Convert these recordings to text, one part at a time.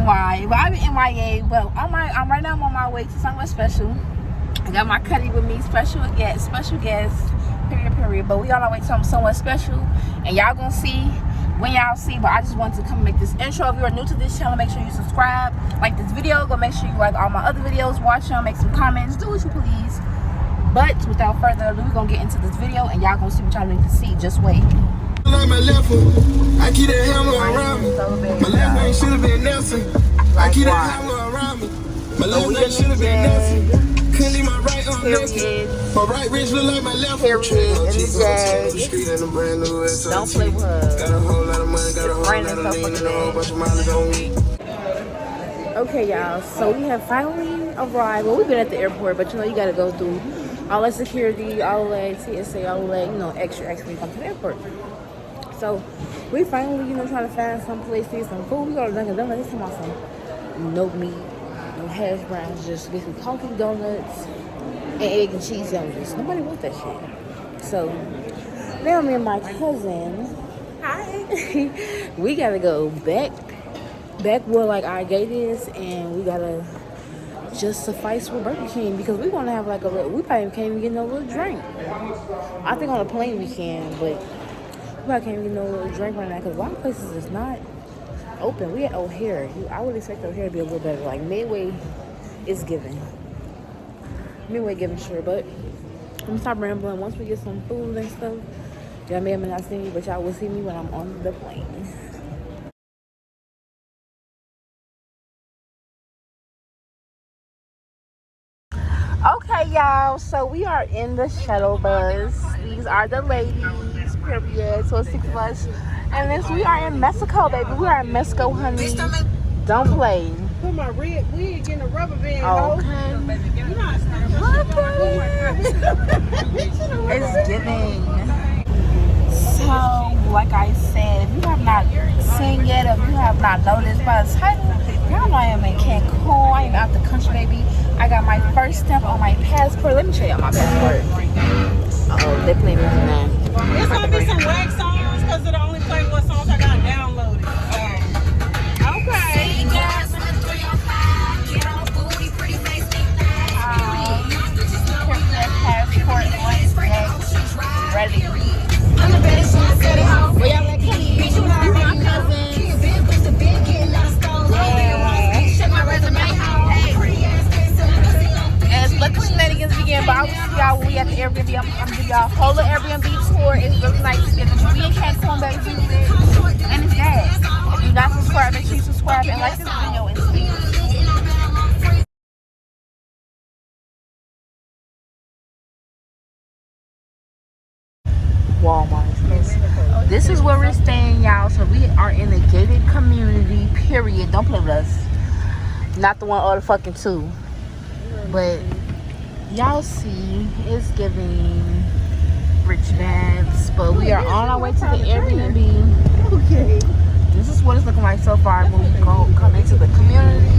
NY. Well, I'm in NYA, but I'm right now. I'm on my way to somewhere special. I got my Cuddy with me, special guest, period. But we on our way to somewhere special, and y'all gonna see when y'all see. But I just wanted to come and make this intro. If you are new to this channel, make sure you subscribe, like this video, go make sure you like all my other videos, watch them, make some comments, do what you please. But without further ado, we're gonna get into this video, and y'all gonna see what y'all need to see. Just wait. Like my left foot, I keep that hammer around me. My left name should have been Nelson. I keep that hammer around me. My left name should have been Nelson. Couldn't leave my right arm naked. My right wrist look like my left foot. Don't play with her. Got a whole lot of money, got a whole lot of lean, and a whole bunch of mileage on me. Okay, y'all, so we have finally arrived. Well, we've been at the airport, but you know, you gotta go through all that security, all that TSA, all that, you know, extra when you come to the airport. So we finally, you know, trying to find some place to eat some food. We go to Dunkin' Donuts. This time some no meat, no hash browns, just get some coffee donuts and egg and cheese sandwiches. Nobody wants that shit. So now me and my cousin, hi, we gotta go back where like our gate is, and we gotta just suffice with Burger King because we want to have like we probably can't even get no little drink. I think on the plane we can, but we probably can't even get no little drink right now because a lot of places is not open. We at O'Hare. I would expect O'Hare to be a little better. Like Midway is giving. Midway giving sure, but I'm gonna stop rambling. Once we get some food and stuff, y'all may or may not see me, but y'all will see me when I'm on the plane. Okay, y'all, so we are in the shuttle bus. These are the ladies, period. So it's 6 of us. And this, we are in Mexico, baby. We are in Mexico, honey. Don't play. Put my red wig in a rubber band. Okay. It's giving. So, like I said, if you have not seen yet, or if you have not noticed by the title, y'all know I am in Cancun. I am out the country, baby. I got my first stamp on my passport. Let me show y'all my passport. Uh-oh, they play music now. It's gonna be some wax songs because they're the only play what songs I got downloaded. Okay. Passport on ready. Well, y'all like Kenny. My cousin. Let the shenanigans begin, but I will see y'all when we at the Airbnb. I'm gonna give y'all a whole Airbnb tour. It's really nice to get to be in Cancun, baby. And it's gas. If you're not subscribed, make sure you subscribe and like this video and speak. Walmart. This is where we're staying, y'all. So we are in a gated community, period. Don't play with us. Not the one or the fucking two. But y'all see, it's giving rich vibes. But we are on our way to the Airbnb. Okay. This is what it's looking like so far when we come into the community.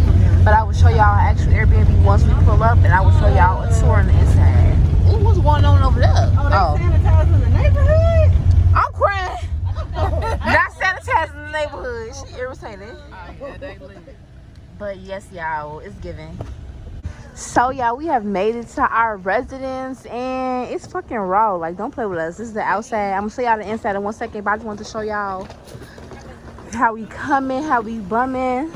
But I will show y'all actual Airbnb once we pull up, and I will show y'all a tour on the inside. Ooh, what's going on over there? Oh, they sanitizing the neighborhood? I'm crying. Not sanitizing the neighborhood. She irritated. But yes, y'all, it's giving. So y'all, we have made it to our residence, and it's fucking raw. Like, don't play with us. This is the outside. I'm gonna show y'all the inside in 1 second, but I just want to show y'all how we coming, how we bumming.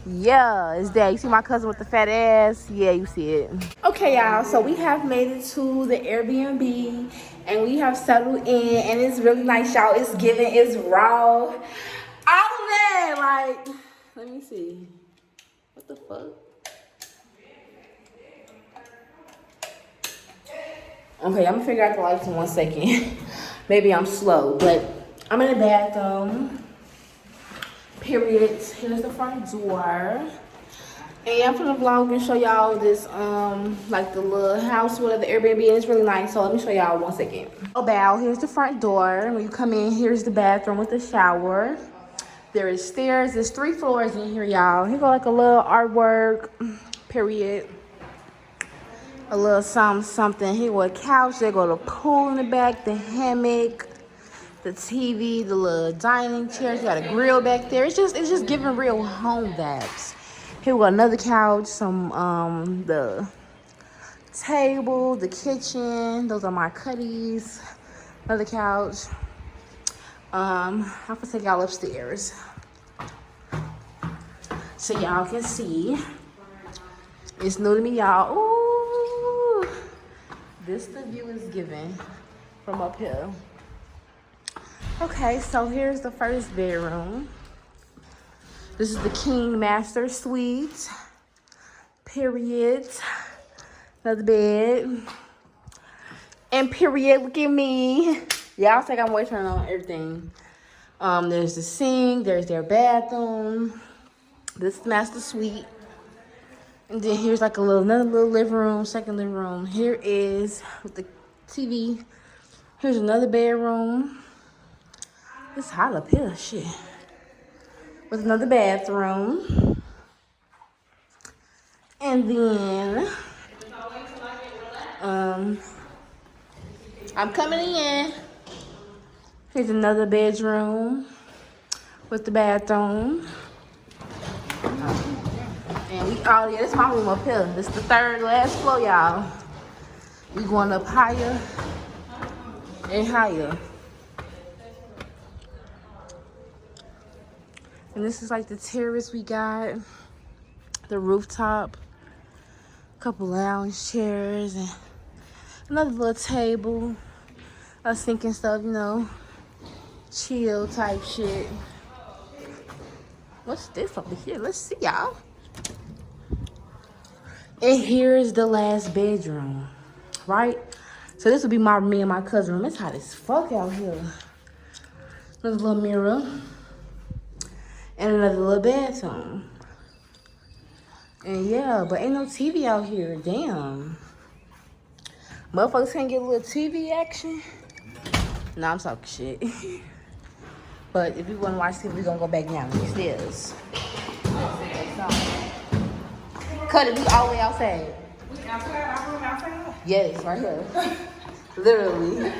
Yeah, it's that. You see my cousin with the fat ass? Yeah, you see it. Okay, y'all, so we have made it to the Airbnb, and we have settled in, and it's really nice, y'all. It's giving, it's raw. All of that, like, let me see. What the fuck? Okay, I'm gonna figure out the lights in 1 second. Maybe I'm slow, but I'm in the bathroom. Period. Here's the front door. And yeah, I'm gonna vlog and show y'all this like the little house with the Airbnb, and it's really nice. So let me show y'all 1 second. Oh, bow. Here's the front door. When you come in, here's the bathroom with the shower. There is stairs. There's 3 floors in here, y'all. Here go like a little artwork. Period. A little something. Here go a couch. There go the pool in the back, the hammock, the TV, the little dining chairs. You got a grill back there. It's just giving real home vibes. Here we got another couch, some the table, the kitchen. Those are my cutties. Another couch. I'm gonna take y'all upstairs so y'all can see. It's new to me, y'all. Ooh, this the view is given from up here. Okay, so here's the first bedroom. This is the King Master Suite. Period. Another bed. And period, look at me. Y'all think I'm waiting on everything. There's the sink, there's their bathroom. This is Master Suite. And then here's like another little living room, second living room. Here is with the TV. Here's another bedroom. It's hot up here, shit. With another bathroom. And then, I'm coming in. Here's another bedroom with the bathroom. And yeah, this is my room up here. This is the third last floor, y'all. We going up higher and higher. And this is like the terrace we got. The rooftop. A couple lounge chairs and another little table. A sink and stuff, you know. Chill type shit. What's this over here? Let's see, y'all. And here's the last bedroom, right? So this will be me and my cousin room. It's hot as fuck out here. Another little mirror. And another little bathroom. And yeah, but ain't no TV out here. Damn. Motherfuckers can't get a little TV action. Nah, I'm talking shit. But if you want to watch TV, we're going to go back down these stairs. Cut it, we all the way outside. We outside, our room outside? Yes, right here. Literally.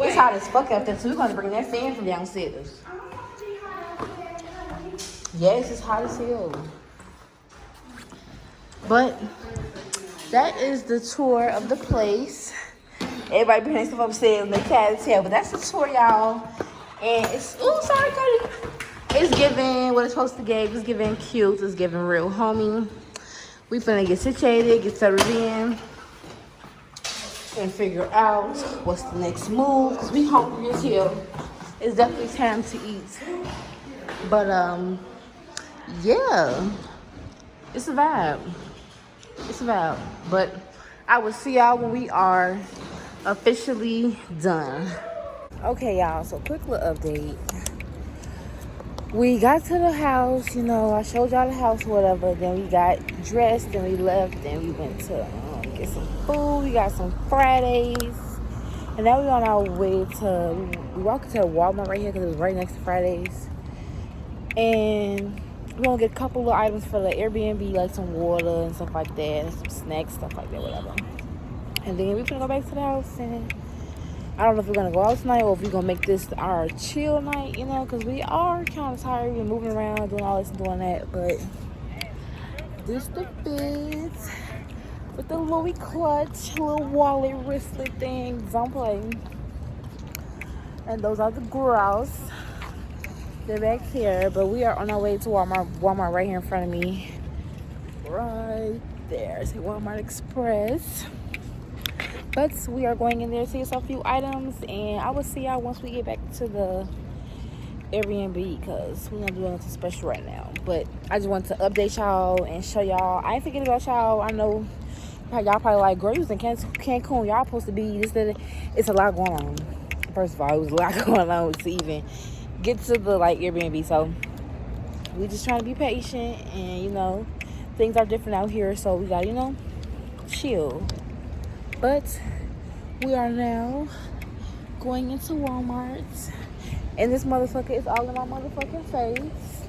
It's hot as fuck out there, so we're going to bring that fan from downstairs. Yes, it's hot as hell. But that is the tour of the place. Everybody bringing stuff upstairs and they can't tell, but that's the tour, y'all. And it's, ooh, sorry, Cody. It's giving what it's supposed to give. It's giving cute. It's giving real homey. We finna get situated, get settled in, and figure out what's the next move. Cause we hungry as hell. It's definitely time to eat. But yeah, it's a vibe. It's a vibe. But I will see y'all when we are officially done. Okay, y'all, so quick little update. We got to the house, you know, I showed y'all the house, whatever. Then we got dressed and we left and we went to get some food. We got some Fridays. And now we're on our way to, we walked to Walmart right here because it was right next to Fridays. And we're going to get a couple of items for the Airbnb, like some water and stuff like that, and some snacks, stuff like that, whatever. And then we're going to go back to the house and I don't know if we're going to go out tonight or if we're going to make this our chill night, you know, because we are kind of tired. We've been moving around, doing all this and doing that. But this the fit with the Louis clutch, little wallet wristlet thing. Don't play. And those are the girls. They're back here. But we are on our way to Walmart. Walmart right here in front of me. Right there. It's Walmart Express. But we are going in there to get a few items, and I will see y'all once we get back to the Airbnb because we're not doing anything special right now. But I just wanted to update y'all and show y'all. I ain't forgetting about y'all. I know y'all probably like, girl, you was in Cancun. Y'all supposed to be this, that. It's a lot going on. First of all, it was a lot going on to even get to the Airbnb. So we just trying to be patient, and you know, things are different out here, so we got, you know, chill. But we are now going into Walmart. And this motherfucker is all in my motherfucking face.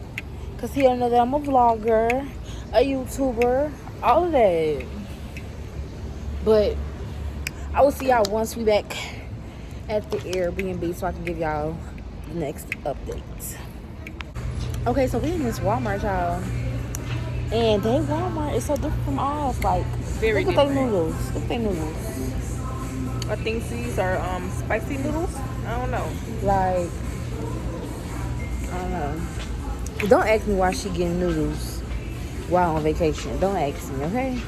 Because he don't know that I'm a vlogger, a YouTuber, all of that. But I will see y'all once we back at the Airbnb so I can give y'all next update. Okay, so we in this Walmart, y'all. And they Walmart is so different from ours. Like, Very look at different. their noodles. Look at their noodles. I think these are spicy noodles. I don't know. Like, I don't know. Don't ask me why she getting noodles while on vacation. Don't ask me, okay?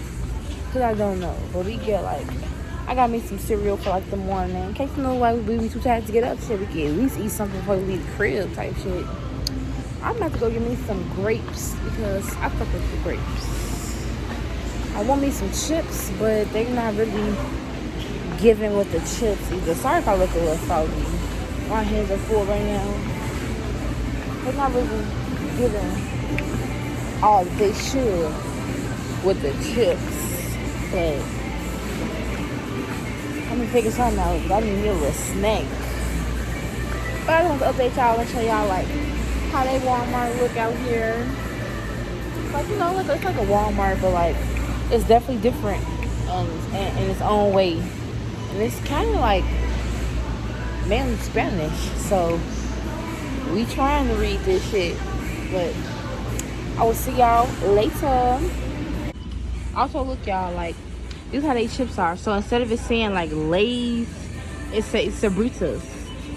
Because I don't know. But we get, like, I got me some cereal for, like, the morning. In case, you know, like, we be too tired to get up, shit, we can at least eat something before we leave the crib type shit. I'm about to go get me some grapes because I fuck with the grapes. I want me some chips, but they're not really giving with the chips either. Sorry if I look a little salty. My hands are full right now. They're not really giving all that they should with the chips. But I'm gonna figure something out. I need me a little snack. But I just want to update y'all and show y'all like how they Walmart look out here. Like, you know, like it's like a Walmart, but like it's definitely different in its own way. And it's kind of like mainly Spanish, so we trying to read this shit. But I will see y'all later. Also, look, y'all, like this is how they chips are. So instead of it saying like Lay's, it's Sabritas.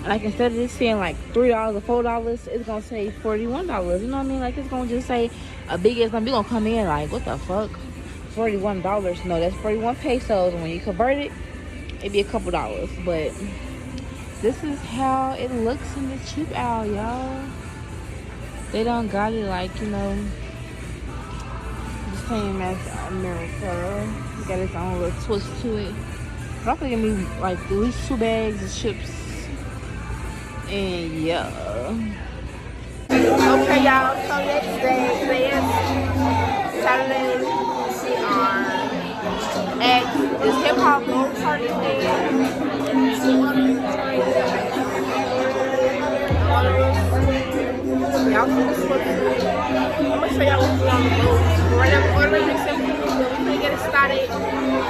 Like instead of it saying like $3 or $4, it's gonna say $41. You know what I mean? Like it's gonna just say a big ass number. You gonna come in like, what the fuck? $41? No, that's 41 pesos. And when you convert it, it'd be a couple dollars. But this is how it looks in the cheap aisle, y'all. They don't got it like, you know, the same as America. It got its own little twist to it. But I'm gonna give me like at least 2 bags of chips. And yeah. Okay, y'all. So next day, today is Saturday. We are at this hip hop boat party thing. Y'all see this one? I'm gonna show y'all what's on the boat. Right now, we're ordering some food, but we're gonna get it started.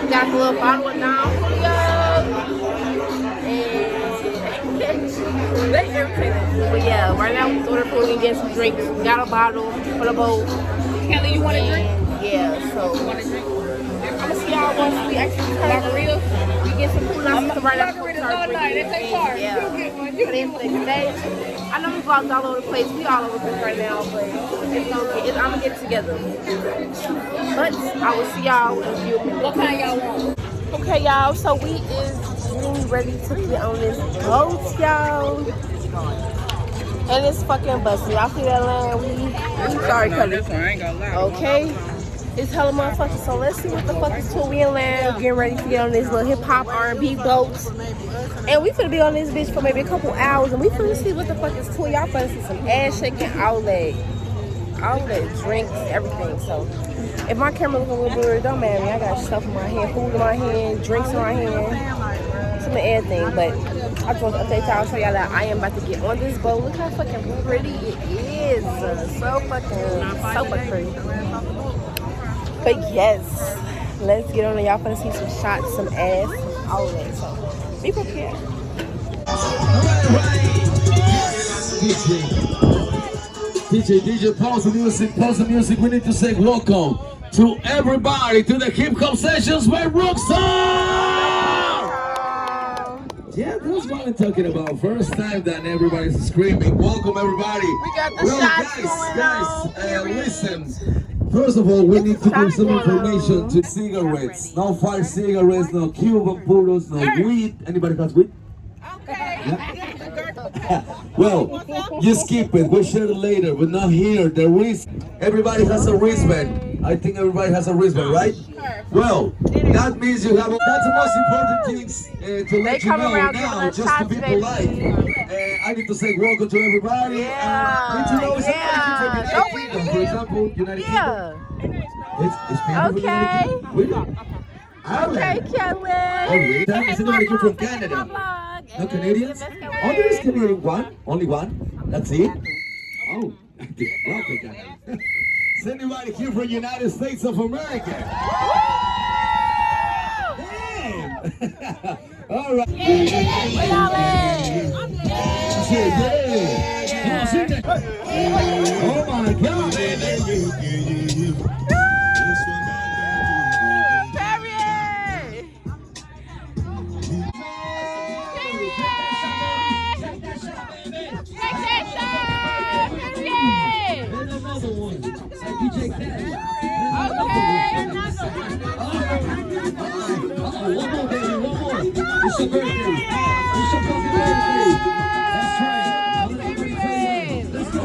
We got a little bottle of Don Julio. They irritated. But yeah, right now we ordered food and get some drinks. We got a bottle for the boat. Kelly, you want a drink? Yeah, so You want a drink? I'm gonna see y'all once we actually margaritas. We get some food out right after we start drinking. They take part. Yeah. But today, I know we vlogged all over the place. We all over the place right now, but it's gonna get. I'm gonna get it together. But I will see y'all in a few minutes. What kind y'all want? Okay, y'all. So we is getting ready to get on this boat, y'all. And it's fucking busting. Y'all see that land? We sorry, Cuddy. I ain't gonna lie. Okay. It's hella motherfuckers. So let's see what the fuck is to we in land. Getting ready to get on this little hip hop R&B boat. And we finna be on this bitch for maybe a couple hours. And we finna see what the fuck is to. Y'all finna see some ass shaking, outlet drinks, everything. So if my camera looking a little blurry, don't matter me. I got stuff in my hand, food in my hand, drinks in my hand, some of everything. But I just want to update y'all, show y'all that I am about to get on this boat. Look how fucking pretty it is. So fucking pretty. But yes, let's get on it. Y'all finna see some shots, some ass, all of that. So be prepared. DJ, pause the music. We need to say welcome to everybody to the hip hop sessions by Rockstar. Yeah, that's what I'm talking about. First time that everybody's screaming. Welcome everybody. We got the shots going on. Listen. First of all, we need to give some information to cigarettes. No fire cigarettes, no Cuban puros, no weed. Anybody has weed? Okay. Yeah. Well, you skip it. We'll share it later, but not here. The wrist. Everybody has a wristband. I think everybody has a wristband, right? Well, that means you have. That's the most important things to let you know now. Just to be polite. I need to say welcome to everybody. Yeah. Did you know somebody from Go United with Kingdom, it. for example, United Yeah. Kingdom? It's people from United Kingdom. Really? Okay, Ireland. Kelly. Oh, really? That is anybody come from Canada? No Canadians? Oh, there is Canadian one. Only one. That's it. Oh, welcome, Canada. Is anybody here from United States of America? Damn. All right. Yeah. It's your birthday. It's your fucking birthday. That's right. Now let everybody play along. Let's go.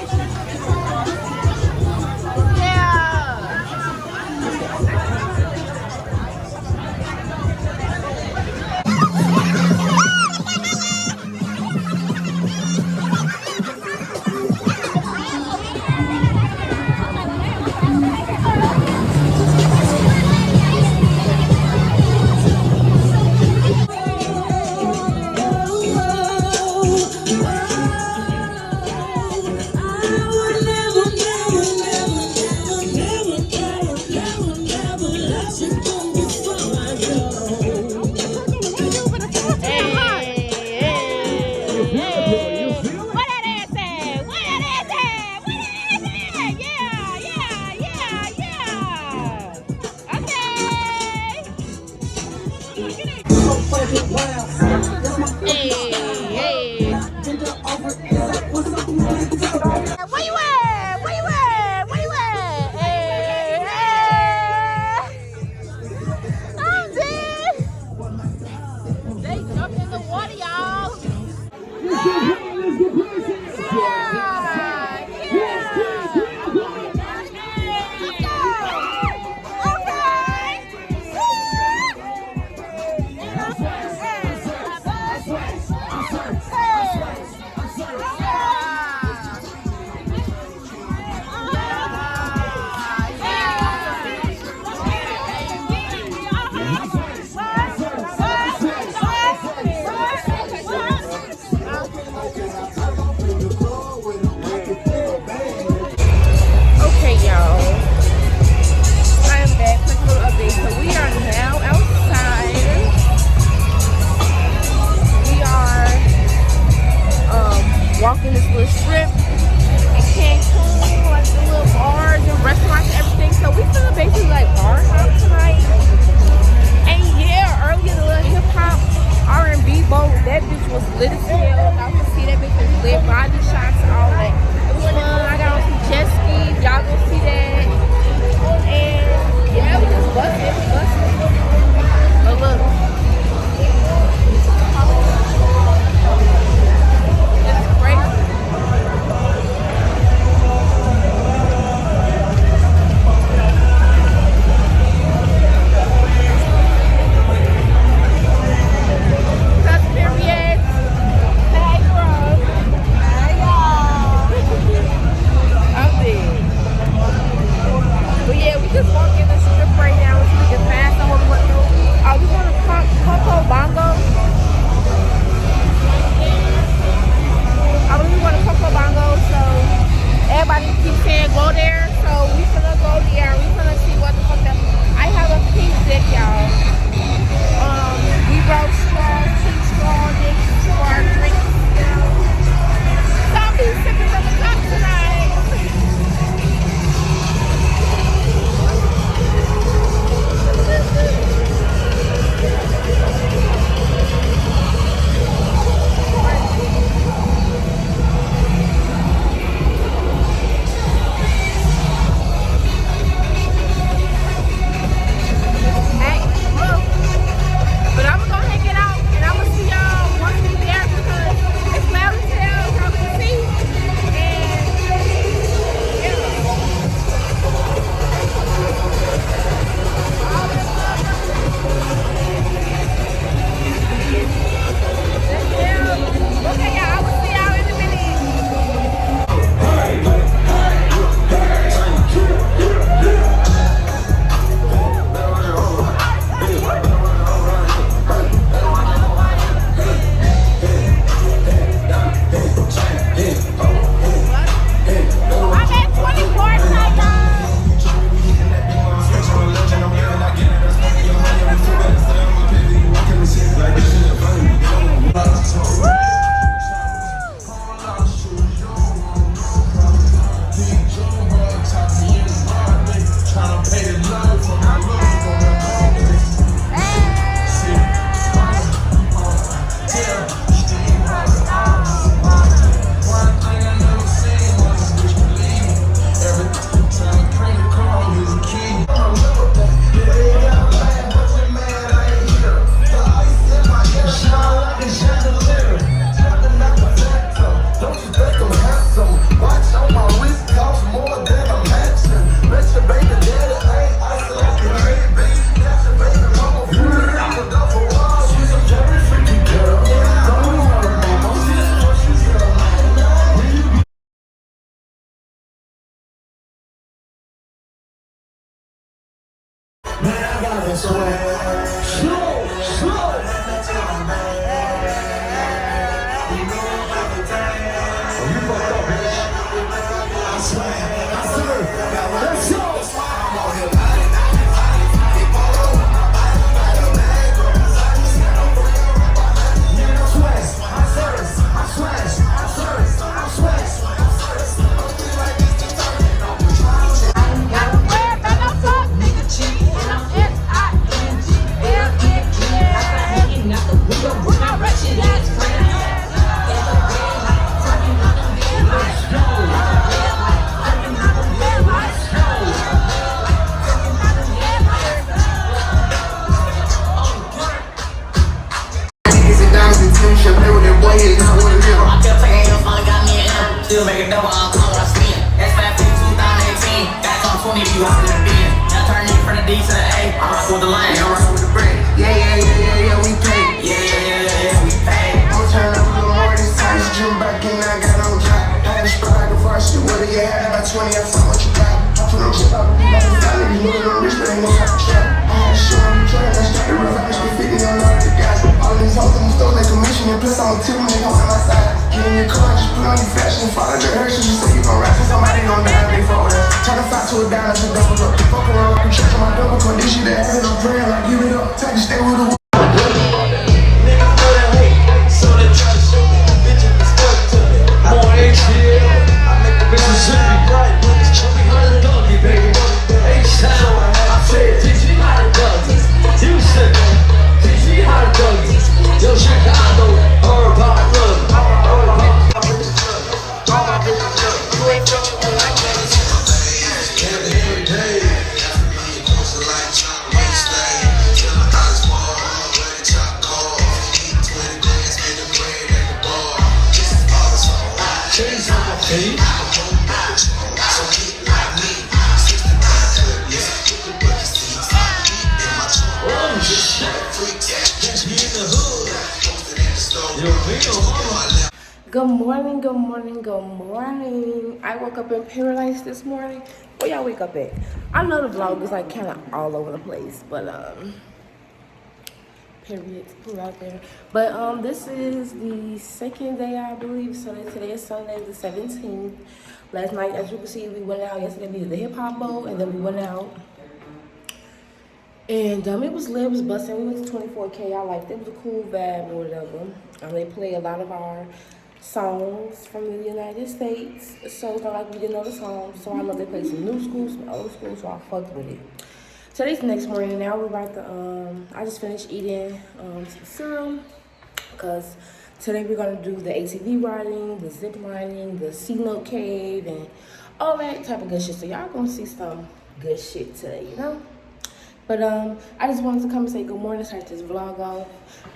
Okay, go there, so we finna go there. We finna see what the fuck that. I have a pink dick, y'all. We brought straws, pink straw dicks for our drinks, you know. So I'll be sipping from the cup tonight. Hey, look. But I'm gonna go hang it out, and I'm gonna see y'all once we there because it's loud as hell, y'all can see. And yeah. Okay, y'all, I will see y'all in a minute. I'm at 24 tonight, Still make a double, I'm calling, I spin. That's 550, 2018. Got some 20 if you hop in the bin. Now turn it from the D to the A. I'm rockin' with the line, I'm rockin' with the bread. Yeah, we pay. Yeah, we pay. I'm turning up a little more this time. She jump back in, I got on drop. Had a spot, before I shoot, what do you have? About 20, I saw what you got. I put no shit up, like a family. You know them rich, but ain't no type of trap. I had a show on the train, I started reverse, we 50 on all the guys. All these hoes in the store, they commission, and plus I'm a tip, nigga on my side. Get in your car, just put on your fashion, follow the urge, you say you gon' rap for somebody gon' die, they for us. Turn a 5 to a dime, that's a double up. Fuck around, I can check on my double condition, that have it on prayer, like give it up. Take a stay with the Good morning, good morning, good morning. I woke up in paradise this morning. Where y'all wake up at? I know the vlog is like kind of all over the place, but period, put out there. But this is the second day, I believe. So today is Sunday the 17th. Last night, as you can see, we went out yesterday. We did the hip hop bowl, and then we went out. And it was lit, it was busting. We went to 24K. I liked it. It was a cool vibe or whatever. They play a lot of our songs from the United States. So it's not like we didn't know the songs. So I love they play some new school, some old school, so I fucked with it. Today's the next morning. Now we're about to, I just finished eating some cereal. Because today we're going to do the ATV riding, the zip lining, the C-note cave, and all that type of good shit. So y'all going to see some good shit today, you know? But I just wanted to come and say good morning, start this vlog off.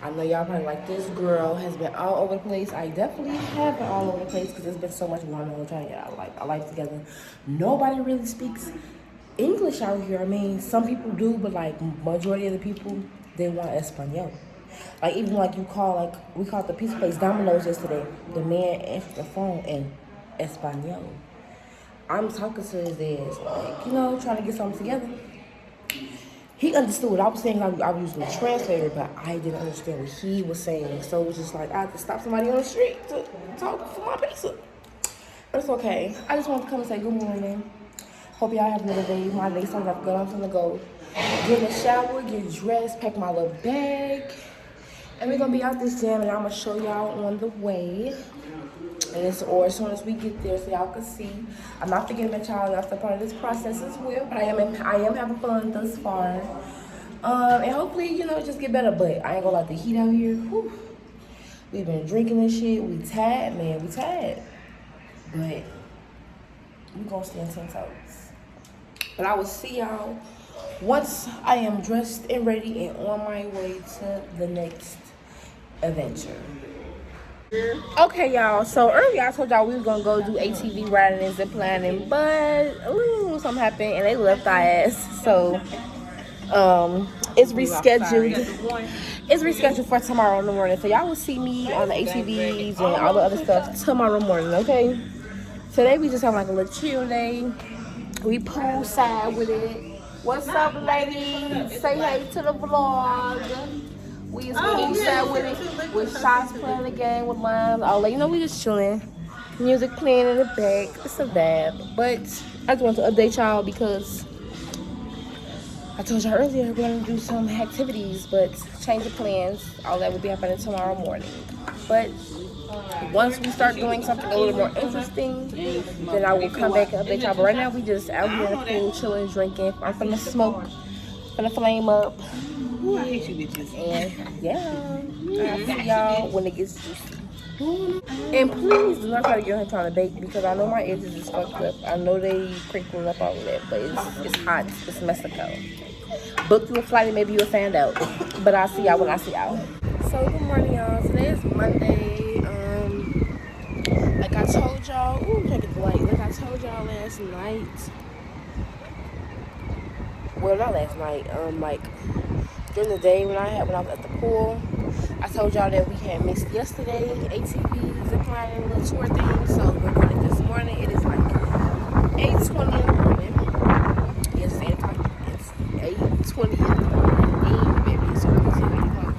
I know y'all probably like, this girl has been all over the place. I definitely have been all over the place because there's been so much going on trying to get our life together. Nobody really speaks English out here. I mean, some people do, but like majority of the people, they want Espanol. Like even like you call, like we called the pizza place Domino's yesterday. The man answered the phone in Espanol. I'm talking to his ass, like, you know, trying to get something together. He understood what I was saying. I was using the translator, but I didn't understand what he was saying. So it was just like I had to stop somebody on the street to talk for my pizza. But it's okay. I just wanted to come and say good morning. Hope y'all have another day. My day started off good. I'm gonna go get in the shower, get dressed, pack my little bag. And we're gonna be out this jam, and I'm gonna show y'all on the way. And it's or as soon as we get there, so y'all can see. I'm not forgetting that y'all are still part of this process as well, but I am having fun thus far. And hopefully, you know, just get better. But I ain't gonna let the heat out here. Whew. We've been drinking this shit. We tired, man. We tired. But we gonna stand 10 toes. But I will see y'all once I am dressed and ready and on my way to the next adventure. Okay, y'all. So earlier I told y'all we was gonna go do ATV riding and zip lining, but something happened and they left our ass. So it's rescheduled. It's rescheduled for tomorrow in the morning. So y'all will see me on the ATVs and all the other stuff tomorrow morning. Okay. Today we just have like a little chill day. We poolside with it. What's up, ladies? Say hey to the vlog. We just poolside with it, with shots playing the game, with limes, all that. You know, we just chilling. Music playing in the back. It's a vibe. But I just want to update y'all because I told y'all earlier we're going to do some activities, but change of plans. All that will be happening tomorrow morning. But once we start doing something a little more interesting, then I will come back and update y'all. But right now, we just out here in the pool, chilling, drinking. I'm finna smoke, finna flame up. I hate you bitches. And yeah, I'll see y'all when it gets juicy. And please do not try to get her trying to bake because I know my edges is fucked up. I know they crinkling up all of that, but it's hot. It's Mexico. Book you a flight and maybe you'll find out. But I'll see y'all when I see y'all. So good morning, y'all. Today is Monday. Like I told y'all, check it the light. Like I told y'all last night. Well, not last night. Like during the day when I was at the pool, I told y'all that we had missed yesterday ATV zip lining little tour thing. So we're doing it this morning. It is like 8:20 in the morning. Yes, 8 o'clock. It's 8:20 in the morning. Baby, it's 8 o'clock.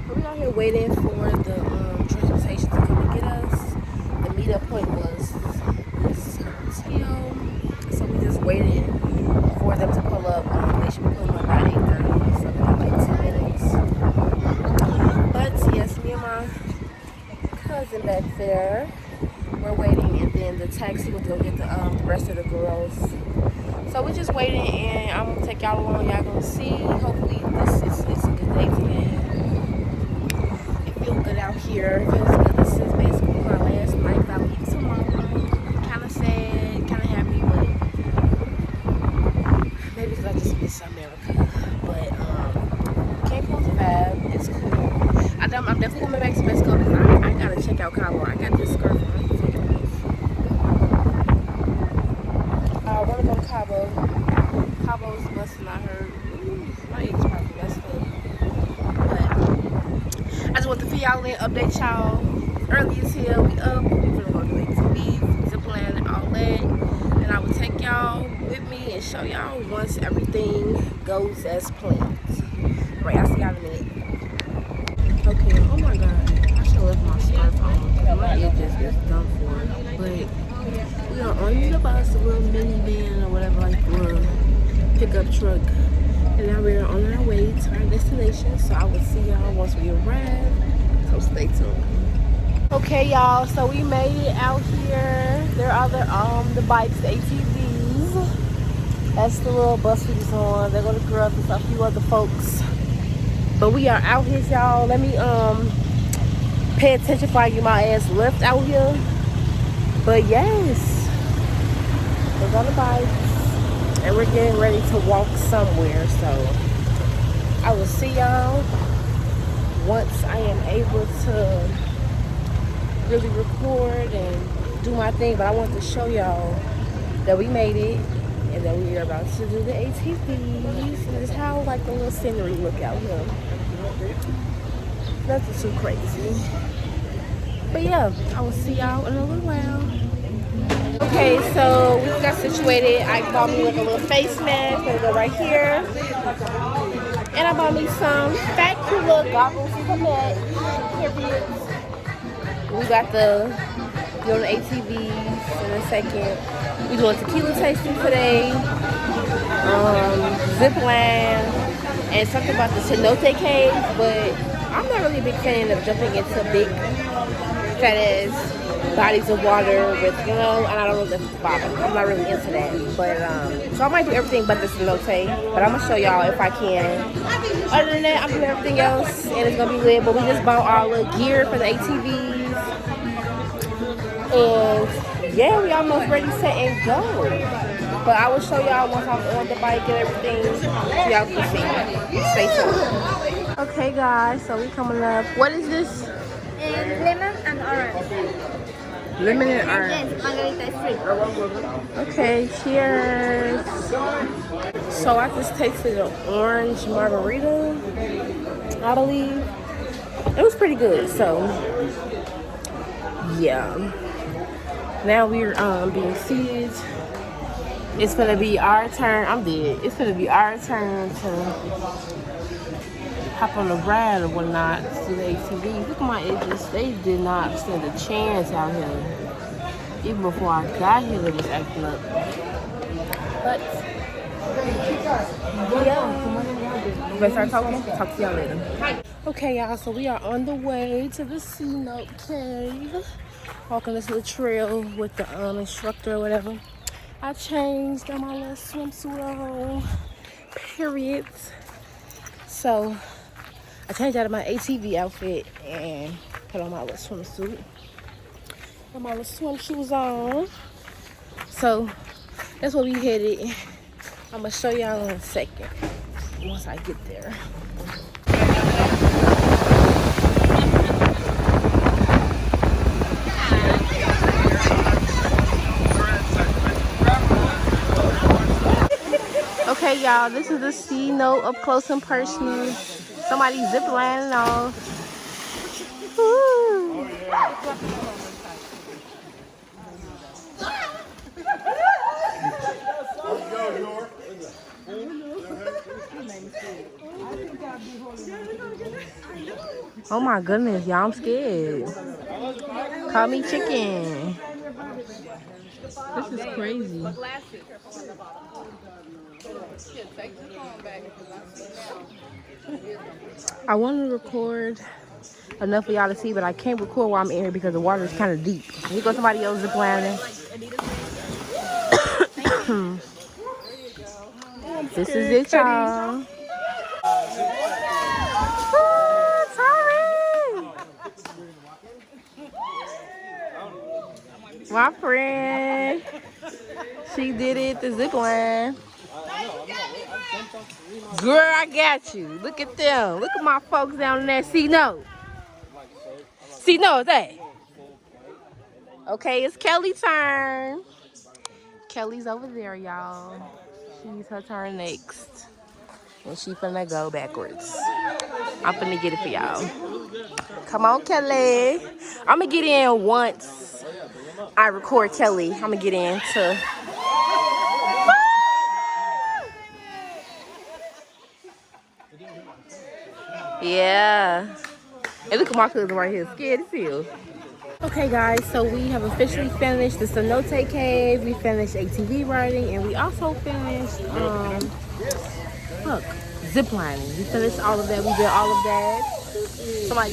We're out here waiting for the transportation to come and get us. The meetup point was this hotel, so we just waiting for them to pull up. They should be pulling up by 8:30, so we got like 10 minutes. But yes, me and my cousin back there, we're waiting, and then the taxi will go get the rest of the girls. So we're just waiting, and I'm gonna take y'all along. Y'all gonna see. Hopefully, it's a good day today. It feels good out here. It feels good. This is basically my last night. I'll leave tomorrow. Kind of sad, kind of happy, but maybe because I just miss America. But Cancun's a vibe. It's cool. I'm definitely coming back to Mexico because I gotta check out Cabo. I got this skirt from. I want to go to Cabo. Cabo's busting, I heard. My ex probably messed up. But I just want to fill y'all in, update y'all. Early as hell, we up. We're gonna go do ATV, zip line, and all that. And I will take y'all with me and show y'all once everything goes as planned. Right, I'll see y'all in a minute. Okay, oh my god. I should have left my scarf on. My edges is done for. But We are on the bus, a little minivan or whatever, like a little pickup truck. And now we're on our way to our destination. So I will see y'all once we arrive. So stay tuned. Okay, y'all. So we made it out here. There are the bikes, the ATVs. That's the little bus we was on. They're gonna girl and a few other folks. But we are out here, y'all. Let me pay attention before I get my ass left out here. But yes, we're on the bikes and we're getting ready to walk somewhere. So I will see y'all once I am able to really record and do my thing. But I want to show y'all that we made it and that we are about to do the ATVs. And this is how like the little scenery look out here. Nothing too crazy. But yeah, I will see y'all in a little while. Okay, so we got situated. I bought me like a little face mask. Gonna go right here. And I bought me some fat cute little goggles for that. Period. We got the doing the ATVs in a second. We doing tequila tasting today. Zip line and something about the cenote cave, but I'm not really a big fan of jumping into big fat ass bodies of water with, you know, and I don't know if that's the bottom. I'm not really into that. But so I might do everything but the cenote, but I'm gonna show y'all if I can. Other than that, I'm doing everything else and it's gonna be lit. But we just bought all the gear for the ATVs. And yeah, we almost ready, set, and go. But I will show y'all once I'm on the bike and everything so y'all can see. Stay tuned. Okay guys, so we coming up. What is this? Lemon and orange. Lemon and orange. Yes, margarita is free. Okay, cheers. So I just tasted an orange margarita, I believe. It was pretty good, so yeah. Now we're being seated. It's gonna be our turn. I'm dead. It's gonna be our turn to hop on the ride or whatnot to the ATV. Look at my edges. They did not stand a chance out here. Even before I got here, they was acting up. But yeah. You better start talking. Talk to y'all later. Okay, y'all. So we are on the way to the cenote cave. Walking this little trail with the instructor or whatever. I changed, got my little swimsuit on, period. So I changed out of my ATV outfit and put on my little swimsuit. Got my little swim shoes on. So that's where we headed. I'm gonna show y'all in a second once I get there. Okay, y'all, this is the cenote up close and personal. Somebody zip lining off. Woo. Oh my goodness, y'all, I'm scared. Call me chicken. This is crazy. I want to record enough for y'all to see, but I can't record while I'm in here because the water is kind of deep. Here goes somebody else zip lining. This is it, y'all. Sorry. My friend. She did it, the zip line. Girl, I got you. Look at them. Look at my folks down in that cenote. Cenote, hey. Okay, it's Kelly's turn. Kelly's over there, y'all. She's her turn next. And she finna go backwards. I'm finna get it for y'all. Come on, Kelly. I'm gonna get in once I record Kelly. I'm gonna get in to... Yeah. And look at my cousin right here, scared as hell. Okay guys, so we have officially finished the cenote cave, we finished ATV riding, and we also finished look, zip lining. We finished all of that, we did all of that. Somebody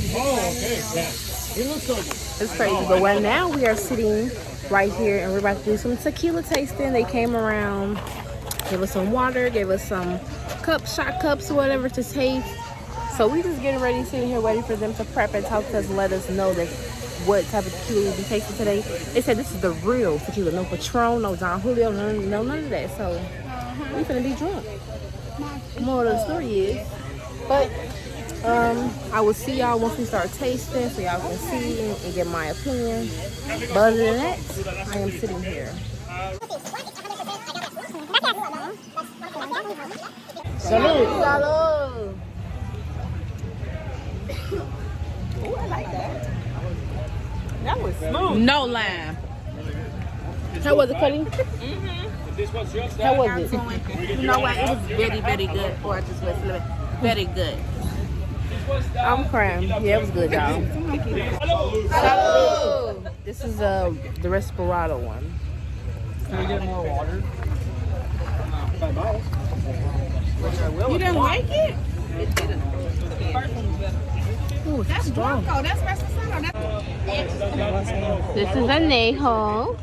it's crazy, but right now we are sitting right here and we're about to do some tequila tasting. They came around, gave us some water, gave us some shot cups or whatever to taste. So we just getting ready, sitting here waiting for them to prep and talk to us and let us know that what type of tequila we'll be tasting today. They said this is the real tequila, no Patron, no Don Julio, none of that. So we finna be drunk. More of the story is, but I will see y'all once we start tasting, so y'all can see and get my opinion. But other than that, I am sitting here. Salud. Salud. Oh, I like that. That was smooth. No lime. How was it, Cuddy? How was it? You know what? It was very, very good. Or just was very good. I'm crying. Yeah, it was good, y'all. Salud. This is the Respirado one. Can we get more water? You didn't like it? Ooh, that's strong. Oh, that's Respirado. This is a Neho.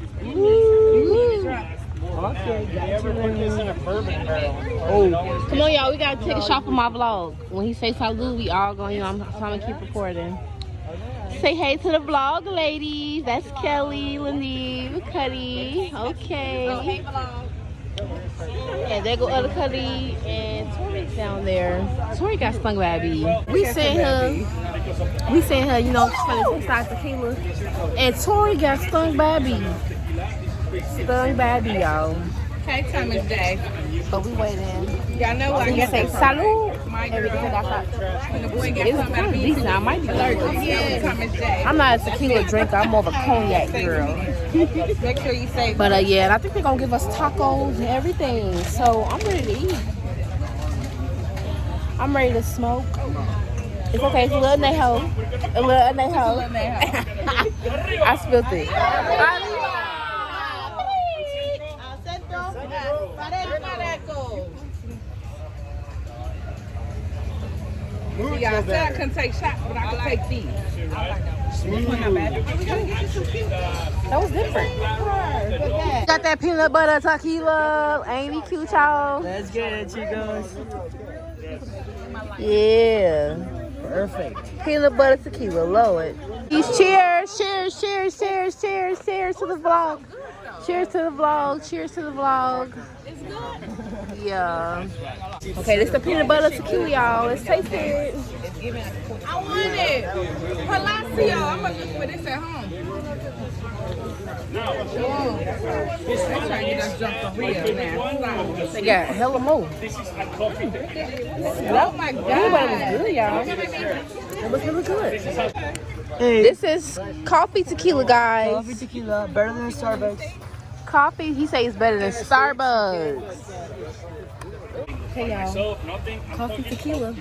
Okay, you ever put this in a bourbon barrel? Oh, come on, y'all. We gotta take a shot for my vlog. When he say salud, we all going. I'm gonna keep recording. Say hey to the vlog, ladies. That's Kelly, Lanive, Cuddy. Okay. Hey, vlog. And there go other Cuddy and Tori's down there. Tori got stung by a bee. We sent her, you know, she's trying to taste our tequila. And Tori got stung by a bee. Stung by a bee, y'all. Okay, Thomas Day. But we waiting. Y'all know what I He get say that from. salud. My And we girl. can take our shot. When the boy got It's something kind about of me. decent. I might be allergic. Yeah, Thomas Day. I'm not a tequila drinker. I'm more of a cognac girl. Make sure you say. But yeah, and I think they're gonna give us tacos and everything. So I'm ready to eat. I'm ready to smoke. It's okay. It's a little anejo. A little anejo. I spilled it. Yeah, I said I couldn't take shots, but I could take these. That was different. Got that peanut butter tequila. Ain't he cute, y'all? Let's get it, chicos. Yeah. Perfect. Peanut butter tequila, Lord. Cheers, cheers, cheers, cheers, cheers, cheers to the vlog. Cheers to the vlog, cheers to the vlog. Yeah. Okay, this is the peanut butter tequila, y'all. Let's taste it. I want it. Palacio. I'm going to look for this at home. This trying to get us junk for real now. They got hella more. Oh my God. Peanut butter was good, y'all. It was really good. Hey, This is coffee tequila, guys. coffee tequila, better than Starbucks. Coffee, he says, better than Starbucks. Okay, y'all. So nothing. Coffee tequila.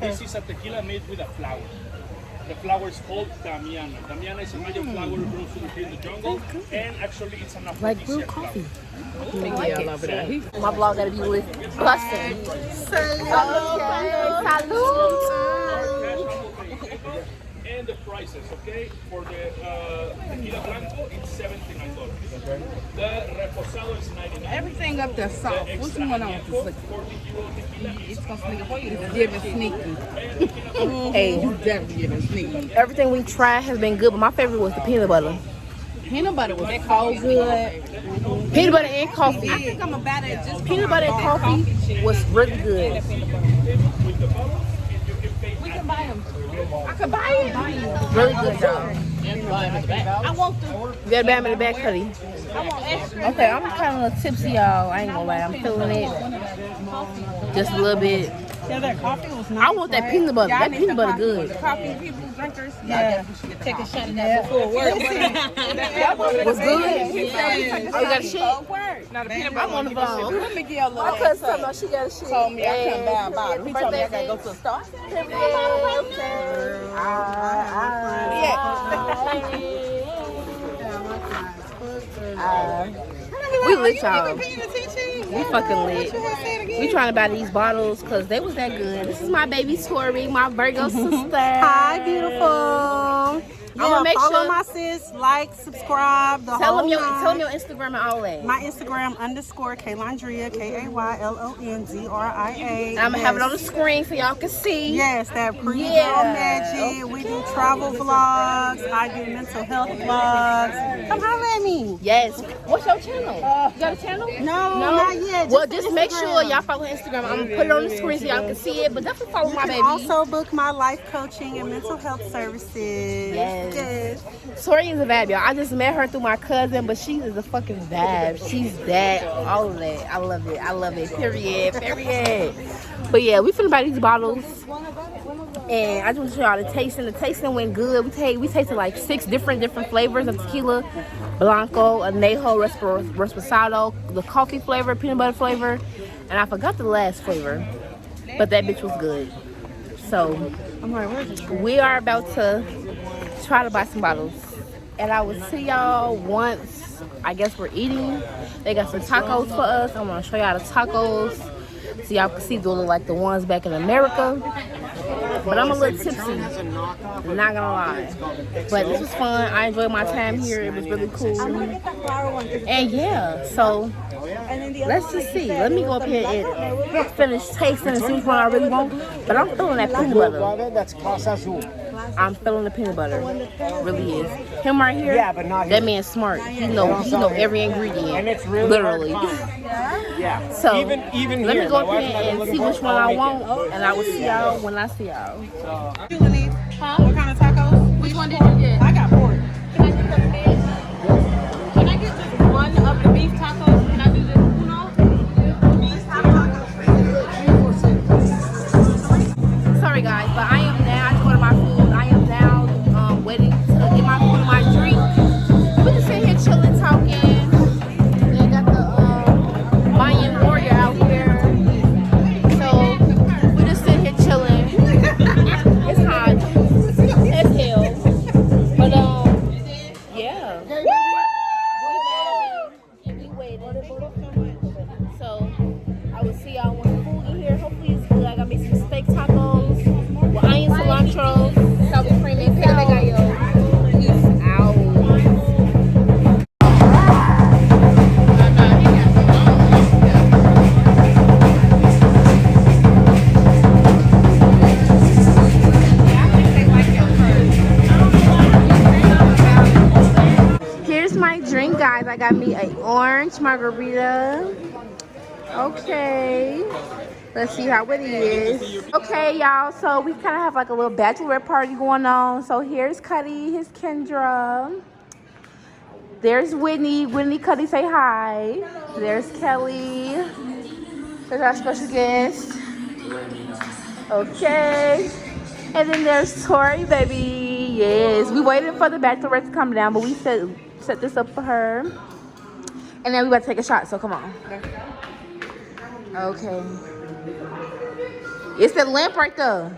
This is a tequila made with a flower. The flower is called Damiana. Damiana is a magic flower grown here in the jungle, and actually it's an Like aphrodisiac real coffee. flower. I like it. My vlog gotta be with blessing. Salud. And the prices, okay? For the tequila blanco, it's $79. The reposado is $99. Everything up there soft. What's going on with this liquor? It's going to sneak up on you. It's giving sneaky. Hey, It's definitely giving sneaky. everything we tried has been good, but my favorite was the peanut butter. Peanut butter was so good. Peanut butter and coffee. I think I'm about it just Peanut butter and coffee was really good. We can buy them. I could buy it. Really good, y'all. I want the. You gotta buy them in the back, Cuddy. I want extra. Okay, I'm kind of a little tipsy, y'all. I ain't gonna lie, I'm feeling it. Just a little bit. Yeah, that coffee was nice. I want that peanut butter. Yeah, I That need peanut the butter coffee. good. The coffee people, drinkers. Yeah. Take a shot of that before work. Was good? Yes. Oh, you got a shit? Now the peanut I'm butter on the give me phone. shit. Let me get a little. My cousin told me she got a shit. Told me I couldn't buy a bottle. He told me I gotta go to the store. We lit, y'all. We fucking lit. We trying to buy these bottles because they was that good. This is my baby Tori, my Virgo sister. Hi, beautiful. I'm gonna make follow sure. my sis, like, subscribe. The Tell whole them your nine. Instagram and all that. My Instagram _Kaylondria, KAYLONDRIA. I'm gonna have it on the screen so y'all can see. Yes, that pre-girl Yeah. magic. We do travel vlogs. I do mental health vlogs. Come holler at me. Yes. What's your channel? You got a channel? No, not yet. Well, just make sure y'all follow Instagram. I'm gonna put it on the screen so y'all can see it. But definitely follow my You baby. can also book my life coaching and mental health services. Yes. Yes. Tori is a vibe, y'all. I just met her through my cousin, but she is a fucking vibe. She's that, all of that. I love it. I love it. Period. Period. But yeah, we finna buy these bottles. And I just want to show y'all the tasting. The tasting went good. We tasted like 6 different flavors of tequila. Blanco, Anejo, Reposado, the coffee flavor, peanut butter flavor. And I forgot the last flavor. But that bitch was good. So, we are about to try to buy some bottles. And I will see y'all once, I guess we're eating. They got some tacos for us. I'm going to show y'all the tacos. So y'all can see they look like the ones back in America. But I'm a little tipsy, not gonna lie. But this was fun. I enjoyed my time here. It was really cool. And yeah, so let's just see. Let me go up here and finish tasting and see which one I really want. But I'm feeling that peanut butter. That's Casa Azul. I'm feeling the peanut butter. Really is. Him right here, Yeah, but not that here. man's smart. He know every ingredient. And it's really literally. hard to find. Yeah. So even let here, me go my up wife here and I and were see looking which for one all I weekend. want, and I will see y'all when I see y'all. What you need? What kind of tacos? Which one did you get? I got pork. Can I get the fish? Can I get just one of the beef tacos? Can I do this uno? Sorry guys, but I am now. I just ordered my food. I am now waiting to get my food and my drink. We just sitting here chilling, talking. They got the Mayan warrior out here. So we just sitting here chilling. It's hot as hell. But yeah. And we waiting. So I will see y'all when the food in here. Hopefully it's good. I got me some steak tacos with onion cilantro, sour cream, and pele gallo. Peace out. Here's my drink, guys. I got me an orange margarita. Okay. Let's see how it is. Okay, y'all. So we kind of have like a little bachelorette party going on. So here's Cuddy. Here's Kendra. There's Whitney. Whitney, Cuddy, say hi. There's Kelly. There's our special guest. Okay. And then there's Tori, baby. Yes. We waited for the bachelorette to come down, but we set this up for her. And then we about to take a shot, so come on. Okay. It's the lamp right there.